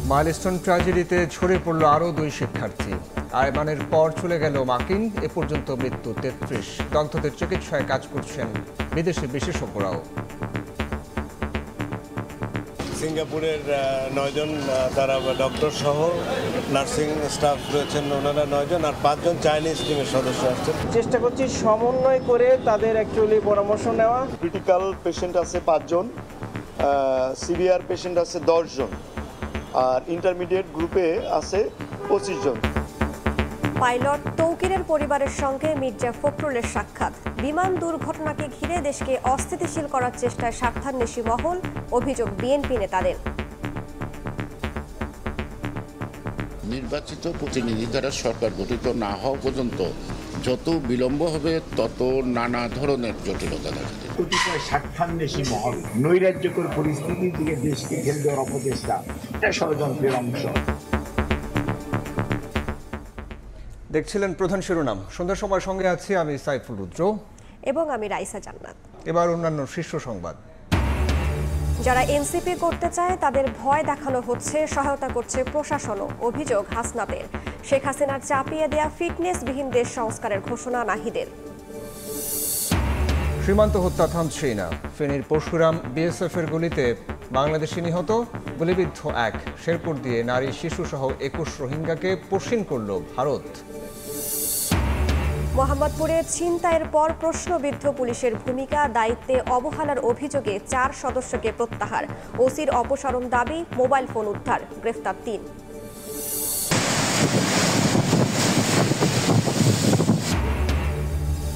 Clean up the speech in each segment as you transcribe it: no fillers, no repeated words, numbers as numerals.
Milestone ট্র্যাজেডিতে ঝরে পড়ল আরও 2 শিক্ষার্থী। আয়মানের পর চলে গেল মাকিন, এ পর্যন্ত মৃত্যু 33। দগ্ধদের চিকিৎসায় কাজ করছেন বিদেশি বিশেষজ্ঞরাও। সিঙ্গাপুরের 9 জন তারা ডক্টর সহ নার্সিং স্টাফ রয়েছেন, ওনারা 9 জন, আর 5 জন চাইনিজ টিমের সদস্য আসছেন। চেষ্টা করছি সমন্বয় করে তাদের অ্যাকচুয়ালি পরামর্শ নেওয়া। ক্রিটিক্যাল পেশেন্ট আছে 5 জন, সিভিয়ার পেশেন্ট আছে 10 জন, আর ইন্টারমিডিয়েট গ্রুপে আছে 25 জন। পাইলট তৌকিরের পরিবারের সঙ্গে মির্জা ফখরুলের সাক্ষাৎ। বিমান দুর্ঘটনাকে ঘিরে দেশকে অস্থিতিশীল করার চেষ্টায় স্বার্থান্বেষী মহল, অভিযোগ বিএনপি নেতাদের। নির্বাচিত প্রতিনিধি দ্বারা সরকার গঠিত না হওয়া পর্যন্ত যত বিলম্ব হবে তত নানা ধরনের জটিলতা দেখা যাবে। কতিপয় স্বার্থান্বেষী মহল নৈরাজ্যকর পরিস্থিতির দিকে দেশকে ঠেলে দেওয়ার অপচেষ্টা, এটা ষড়যন্ত্রের অংশ। দেখছিলেন প্রধান শিরোনাম। সন্ধ্যার সময় সঙ্গে আছি আমি সাইফুল রুদ্র এবং আমি রাইসা জান্নাত। এবার অন্যান্য শীর্ষ সংবাদ। যারা এনসিপি করতে চায় তাদের ভয় দেখানো হচ্ছে, সহায়তা করছে প্রশাসনও, অভিযোগ হাসনাতের। শেখ হাসিনার চাপিয়ে দেয়া ফিটনেসবিহীন দেশ সংস্কারের ঘোষণা নাহিদের। সীমান্ত হত্যা থামছেই না। ফেনীর পরশুরাম বিএসএফ এর গুলিতে বাংলাদেশি নিহত, গুলিবিদ্ধ 1। শেরপুর দিয়ে নারী শিশু সহ 21 রোহিঙ্গাকে পশ্চিম করল ভারত। মোহাম্মদপুরে ছিনতাইয়ের পর প্রশ্নবিদ্ধ পুলিশের ভূমিকা, দায়িত্বে অবহেলার অভিযোগে 4 সদস্যকে প্রত্যাহার। ওসির অপসারণ দাবি, মোবাইল ফোন উদ্ধার, গ্রেফতার 3।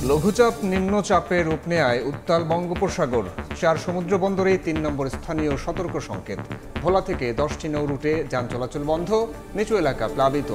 লঘুচাপ নিম্নচাপে রূপ নেয় উত্তাল বঙ্গোপসাগর। 4 সমুদ্র বন্দরে 3 নম্বর স্থানীয় সতর্ক সংকেত। ভোলা থেকে 10টি নৌ রুটে যান চলাচল বন্ধ, নিচু এলাকা প্লাবিত।